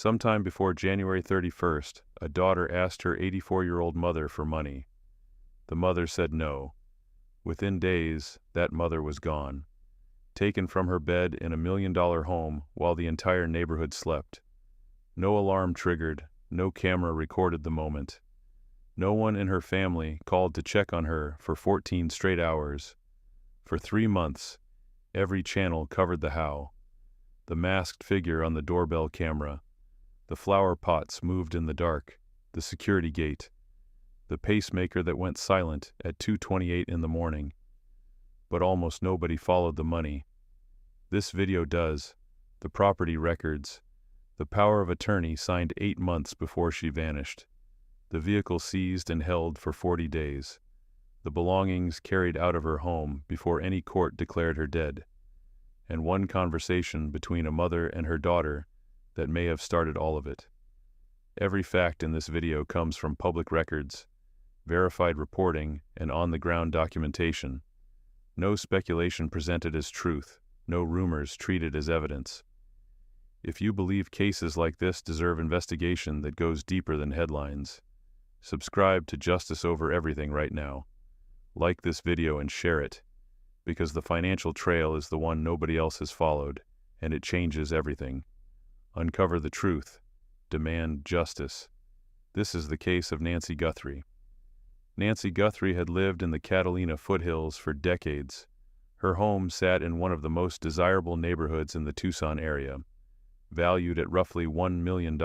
Sometime before January 31st, a daughter asked her 84-year-old mother for money. The mother said no. Within days, that mother was gone, taken from her bed in a $1 million home while the entire neighborhood slept. No alarm triggered, no camera recorded the moment. No one in her family called to check on her for 14 straight hours. For 3 months, every channel covered the how. The masked figure on the doorbell camera, the flower pots moved in the dark, the security gate, the pacemaker that went silent at 2:28 in the morning. But almost nobody followed the money. This video does. The property records. The power of attorney signed 8 months before she vanished. The vehicle seized and held for 40 days. The belongings carried out of her home before any court declared her dead. And one conversation between a mother and her daughter that may have started all of it. Every fact in this video comes from public records, verified reporting, and on-the-ground documentation. No speculation presented as truth, no rumors treated as evidence. If you believe cases like this deserve investigation that goes deeper than headlines, subscribe to Justice Over Everything right now. Like this video and share it, because the financial trail is the one nobody else has followed, and it changes everything. Uncover the truth. Demand justice. This is the case of Nancy Guthrie. Nancy Guthrie had lived in the Catalina foothills for decades. Her home sat in one of the most desirable neighborhoods in the Tucson area, valued at roughly $1 million.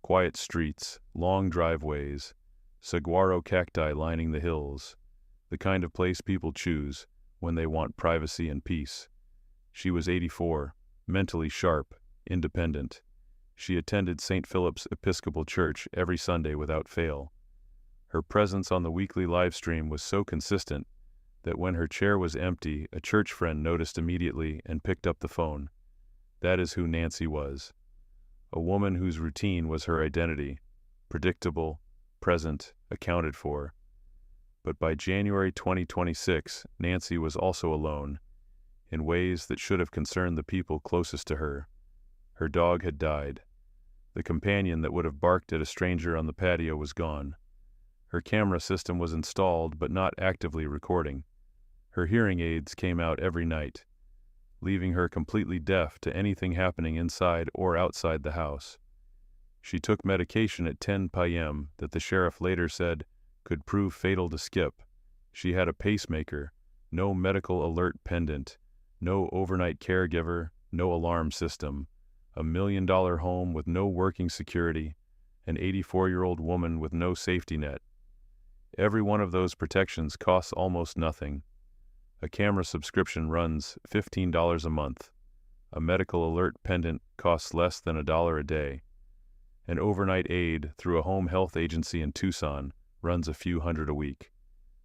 Quiet streets, long driveways, saguaro cacti lining the hills, the kind of place people choose when they want privacy and peace. She was 84, mentally sharp, independent. She attended St. Philip's Episcopal Church every Sunday without fail. Her presence on the weekly live stream was so consistent that when her chair was empty, a church friend noticed immediately and picked up the phone. That is who Nancy was. A woman whose routine was her identity, predictable, present, accounted for. But by January 2026, Nancy was also alone, in ways that should have concerned the people closest to her. Her dog had died. The companion that would have barked at a stranger on the patio was gone. Her camera system was installed but not actively recording. Her hearing aids came out every night, leaving her completely deaf to anything happening inside or outside the house. She took medication at 10 p.m. that the sheriff later said could prove fatal to Skip. She had a pacemaker, no medical alert pendant, no overnight caregiver, no alarm system, a $1 million home with no working security, an 84-year-old woman with no safety net. Every one of those protections costs almost nothing. A camera subscription runs $15 a month. A medical alert pendant costs less than $1 a day. An overnight aid through a home health agency in Tucson runs a few hundred a week.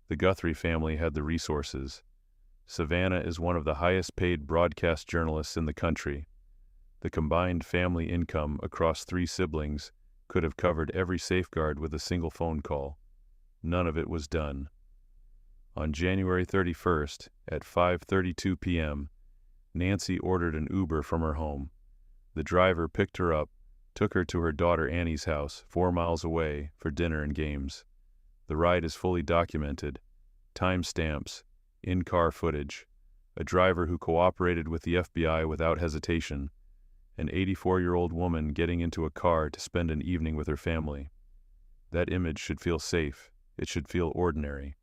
The Guthrie family had the resources. Savannah is one of the highest-paid broadcast journalists in the country. The combined family income across 3 siblings could have covered every safeguard with a single phone call. None of it was done. On January 31st, at 5:32 p.m., Nancy ordered an Uber from her home. The driver picked her up, took her to her daughter Annie's house, 4 miles away, for dinner and games. The ride is fully documented. Timestamps, in-car footage, a driver who cooperated with the FBI without hesitation, an 84-year-old woman getting into a car to spend an evening with her family. That image should feel safe. It should feel ordinary.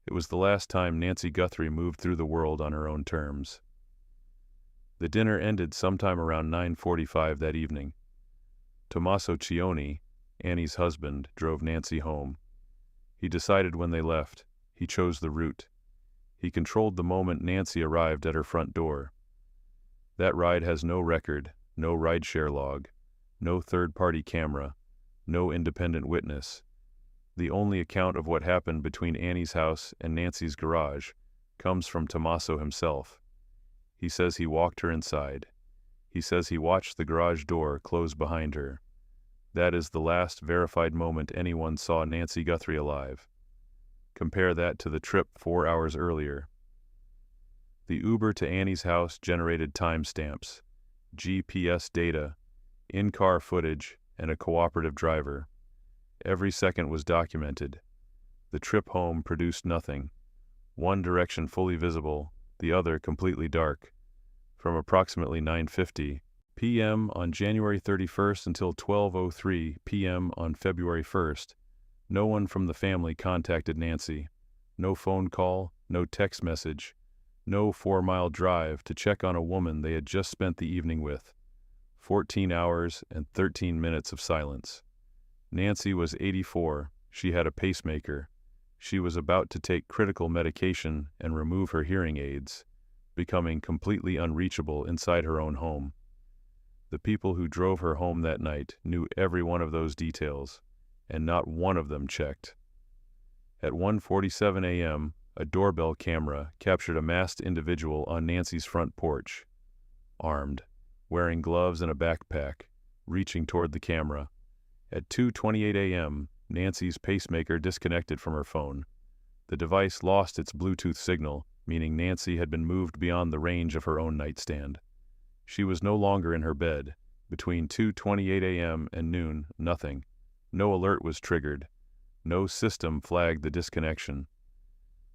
It was the last time Nancy Guthrie moved through the world on her own terms. The dinner ended sometime around 9:45 that evening. Tommaso Cioni, Annie's husband, drove Nancy home. He decided when they left. He chose the route. He controlled the moment Nancy arrived at her front door. That ride has no record, no rideshare log, no third-party camera, no independent witness. The only account of what happened between Annie's house and Nancy's garage comes from Tommaso himself. He says he walked her inside. He says he watched the garage door close behind her. That is the last verified moment anyone saw Nancy Guthrie alive. Compare that to the trip 4 hours earlier. The Uber to Annie's house generated timestamps, GPS data, in-car footage, and a cooperative driver. Every second was documented. The trip home produced nothing. One direction fully visible, the other completely dark. From approximately 9:50 p.m. on January 31st until 12:03 p.m. on February 1st, no one from the family contacted Nancy. No phone call, no text message, no 4-mile drive to check on a woman they had just spent the evening with. 14 hours and 13 minutes of silence. Nancy was 84. She had a pacemaker. She was about to take critical medication and remove her hearing aids, becoming completely unreachable inside her own home. The people who drove her home that night knew every one of those details, and not one of them checked. At 1:47 a.m., a doorbell camera captured a masked individual on Nancy's front porch, armed, wearing gloves and a backpack, reaching toward the camera. At 2:28 a.m., Nancy's pacemaker disconnected from her phone. The device lost its Bluetooth signal, meaning Nancy had been moved beyond the range of her own nightstand. She was no longer in her bed. Between 2:28 a.m. and noon, nothing. No alert was triggered. No system flagged the disconnection.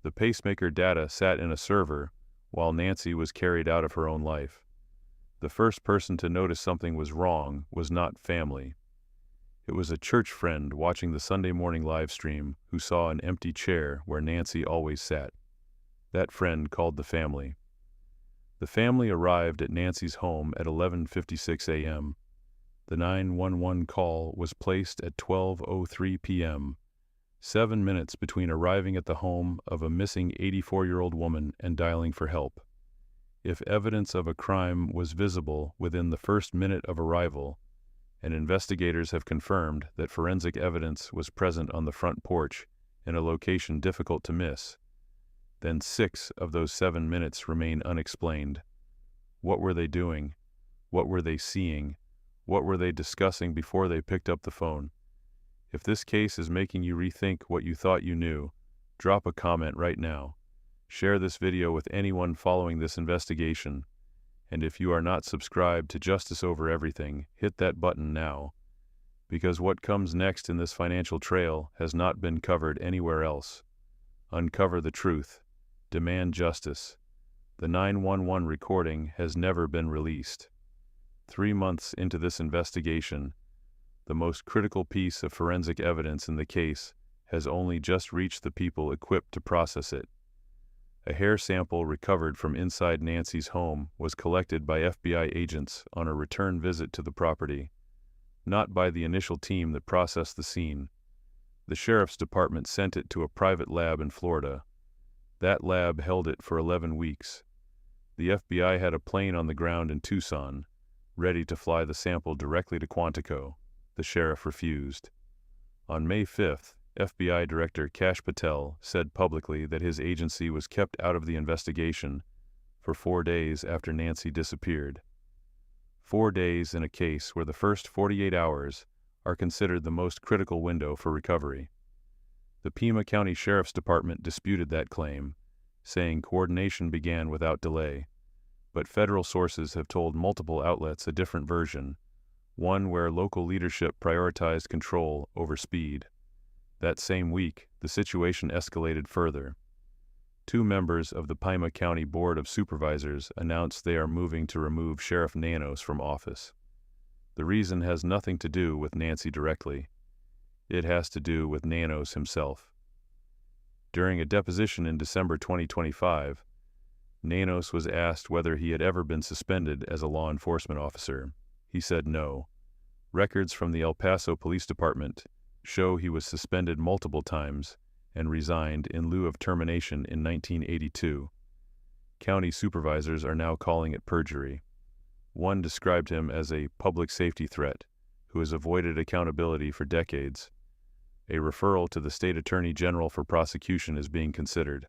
The pacemaker data sat in a server while Nancy was carried out of her own life. The first person to notice something was wrong was not family. It was a church friend watching the Sunday morning live stream who saw an empty chair where Nancy always sat. That friend called the family. The family arrived at Nancy's home at 11:56 a.m. The 911 call was placed at 12:03 p.m., 7 minutes between arriving at the home of a missing 84-year-old woman and dialing for help. If evidence of a crime was visible within the first minute of arrival, and investigators have confirmed that forensic evidence was present on the front porch in a location difficult to miss, then 6 of those 7 minutes remain unexplained. What were they doing? What were they seeing? What were they discussing before they picked up the phone? If this case is making you rethink what you thought you knew, drop a comment right now. Share this video with anyone following this investigation. And if you are not subscribed to Justice Over Everything, hit that button now. Because what comes next in this financial trail has not been covered anywhere else. Uncover the truth. Demand justice. The 911 recording has never been released. 3 months into this investigation, the most critical piece of forensic evidence in the case has only just reached the people equipped to process it. A hair sample recovered from inside Nancy's home was collected by FBI agents on a return visit to the property, not by the initial team that processed the scene. The sheriff's department sent it to a private lab in Florida. That lab held it for 11 weeks. The FBI had a plane on the ground in Tucson, ready to fly the sample directly to Quantico. The sheriff refused. On May 5th, FBI Director Kash Patel said publicly that his agency was kept out of the investigation for 4 days after Nancy disappeared. 4 days in a case where the first 48 hours are considered the most critical window for recovery. The Pima County Sheriff's Department disputed that claim, saying coordination began without delay. But federal sources have told multiple outlets a different version, one where local leadership prioritized control over speed. That same week, the situation escalated further. 2 members of the Pima County Board of Supervisors announced they are moving to remove Sheriff Nanos from office. The reason has nothing to do with Nancy directly. It has to do with Nanos himself. During a deposition in December 2025, Nanos was asked whether he had ever been suspended as a law enforcement officer. He said no. Records from the El Paso Police Department show he was suspended multiple times and resigned in lieu of termination in 1982. County supervisors are now calling it perjury. One described him as a public safety threat who has avoided accountability for decades. A referral to the state attorney general for prosecution is being considered.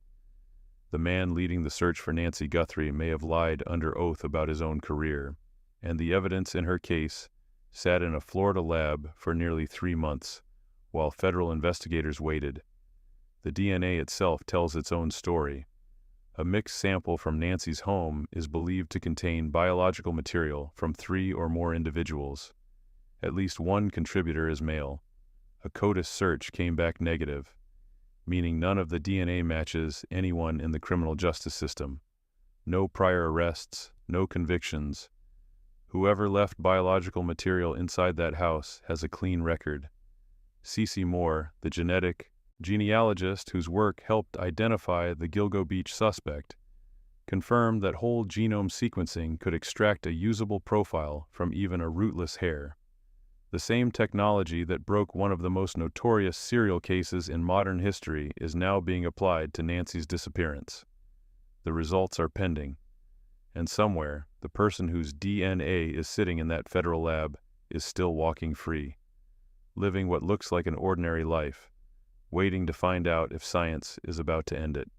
The man leading the search for Nancy Guthrie may have lied under oath about his own career, and the evidence in her case sat in a Florida lab for nearly 3 months, while federal investigators waited. The DNA itself tells its own story. A mixed sample from Nancy's home is believed to contain biological material from 3 or more individuals. At least one contributor is male. A CODIS search came back negative, meaning none of the DNA matches anyone in the criminal justice system. No prior arrests, no convictions. Whoever left biological material inside that house has a clean record. C.C. Moore, the genealogist whose work helped identify the Gilgo Beach suspect, confirmed that whole genome sequencing could extract a usable profile from even a rootless hair. The same technology that broke one of the most notorious serial cases in modern history is now being applied to Nancy's disappearance. The results are pending, and somewhere, the person whose DNA is sitting in that federal lab is still walking free, living what looks like an ordinary life, waiting to find out if science is about to end it.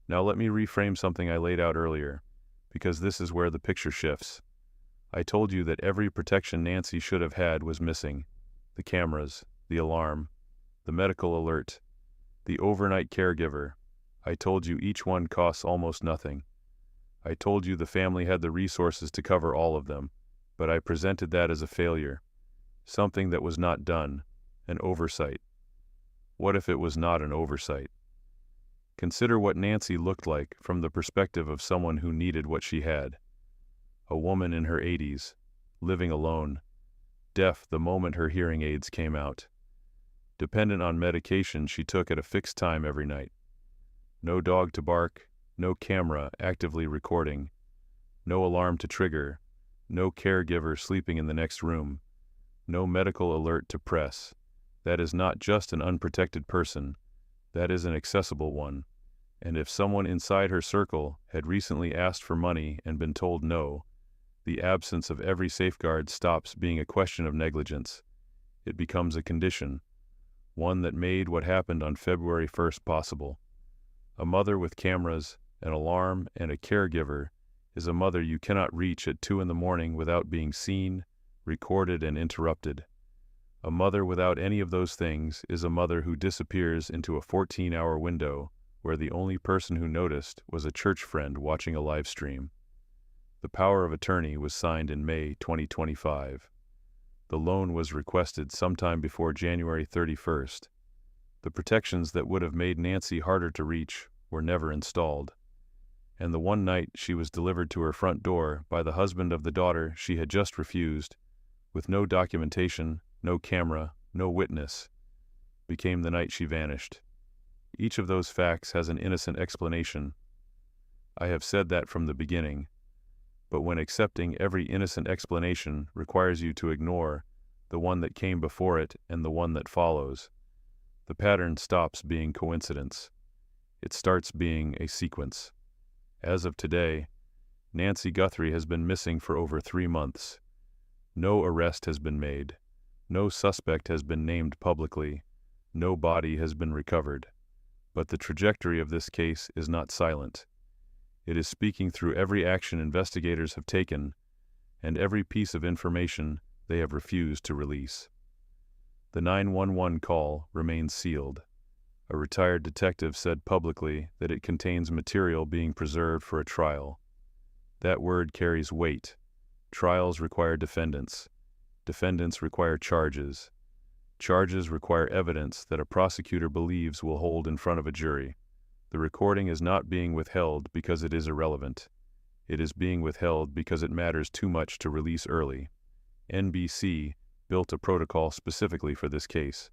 Now let me reframe something I laid out earlier, because this is where the picture shifts. I told you that every protection Nancy should have had was missing. The cameras, the alarm, the medical alert, the overnight caregiver. I told you each one costs almost nothing. I told you the family had the resources to cover all of them, but I presented that as a failure, something that was not done, an oversight. What if it was not an oversight? Consider what Nancy looked like from the perspective of someone who needed what she had. A woman in her 80s, living alone, deaf the moment her hearing aids came out, dependent on medication she took at a fixed time every night. No dog to bark, no camera actively recording, no alarm to trigger, no caregiver sleeping in the next room, no medical alert to press. That is not just an unprotected person, that is an accessible one. And if someone inside her circle had recently asked for money and been told no, the absence of every safeguard stops being a question of negligence. It becomes a condition, one that made what happened on February 1st possible. A mother with cameras, an alarm, and a caregiver is a mother you cannot reach at 2 a.m. without being seen, recorded, and interrupted. A mother without any of those things is a mother who disappears into a 14-hour window where the only person who noticed was a church friend watching a live stream. The power of attorney was signed in May 2025. The loan was requested sometime before January 31st. The protections that would have made Nancy harder to reach were never installed. And the one night she was delivered to her front door by the husband of the daughter she had just refused, with no documentation, no camera, no witness, became the night she vanished. Each of those facts has an innocent explanation. I have said that from the beginning. But when accepting every innocent explanation requires you to ignore the one that came before it and the one that follows, the pattern stops being coincidence. It starts being a sequence. As of today, Nancy Guthrie has been missing for over 3 months. No arrest has been made. No suspect has been named publicly. No body has been recovered. But the trajectory of this case is not silent. It is speaking through every action investigators have taken and every piece of information they have refused to release. The 911 call remains sealed. A retired detective said publicly that it contains material being preserved for a trial. That word carries weight. Trials require defendants. Defendants require charges. Charges require evidence that a prosecutor believes will hold in front of a jury. The recording is not being withheld because it is irrelevant. It is being withheld because it matters too much to release early. NBC built a protocol specifically for this case.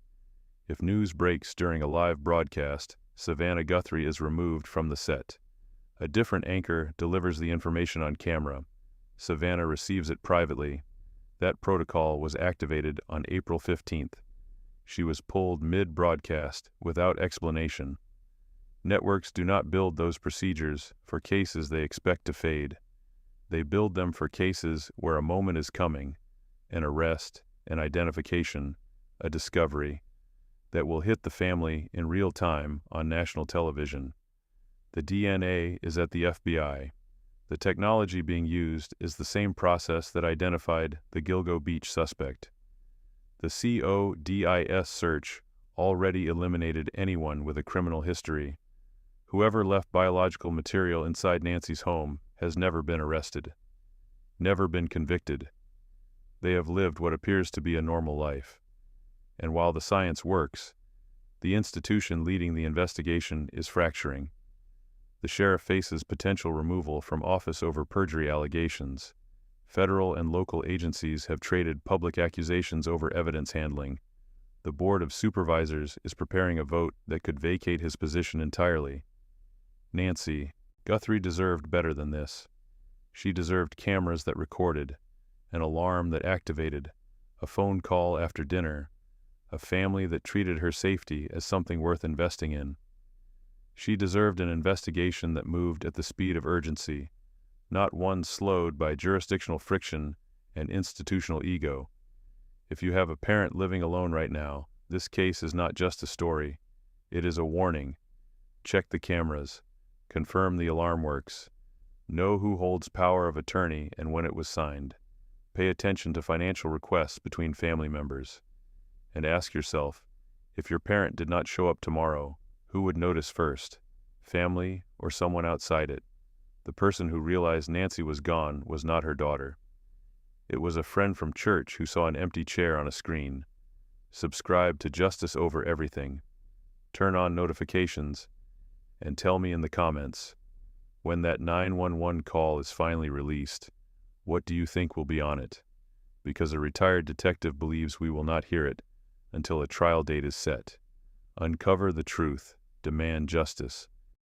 If news breaks during a live broadcast, Savannah Guthrie is removed from the set. A different anchor delivers the information on camera. Savannah receives it privately. That protocol was activated on April 15th. She was pulled mid-broadcast without explanation. Networks do not build those procedures for cases they expect to fade. They build them for cases where a moment is coming, an arrest, an identification, a discovery, that will hit the family in real time on national television. The DNA is at the FBI. The technology being used is the same process that identified the Gilgo Beach suspect. The CODIS search already eliminated anyone with a criminal history. Whoever left biological material inside Nancy's home has never been arrested, never been convicted. They have lived what appears to be a normal life. And while the science works, the institution leading the investigation is fracturing. The sheriff faces potential removal from office over perjury allegations. Federal and local agencies have traded public accusations over evidence handling. The Board of Supervisors is preparing a vote that could vacate his position entirely. Nancy Guthrie deserved better than this. She deserved cameras that recorded, an alarm that activated, a phone call after dinner, a family that treated her safety as something worth investing in. She deserved an investigation that moved at the speed of urgency, not one slowed by jurisdictional friction and institutional ego. If you have a parent living alone right now, this case is not just a story. It is a warning. Check the cameras. Confirm the alarm works. Know who holds power of attorney and when it was signed. Pay attention to financial requests between family members. And ask yourself, if your parent did not show up tomorrow, who would notice first? Family or someone outside it? The person who realized Nancy was gone was not her daughter. It was a friend from church who saw an empty chair on a screen. Subscribe to Justice Over Everything. Turn on notifications, and tell me in the comments, when that 911 call is finally released, what do you think will be on it? Because a retired detective believes we will not hear it until a trial date is set. Uncover the truth. Demand justice.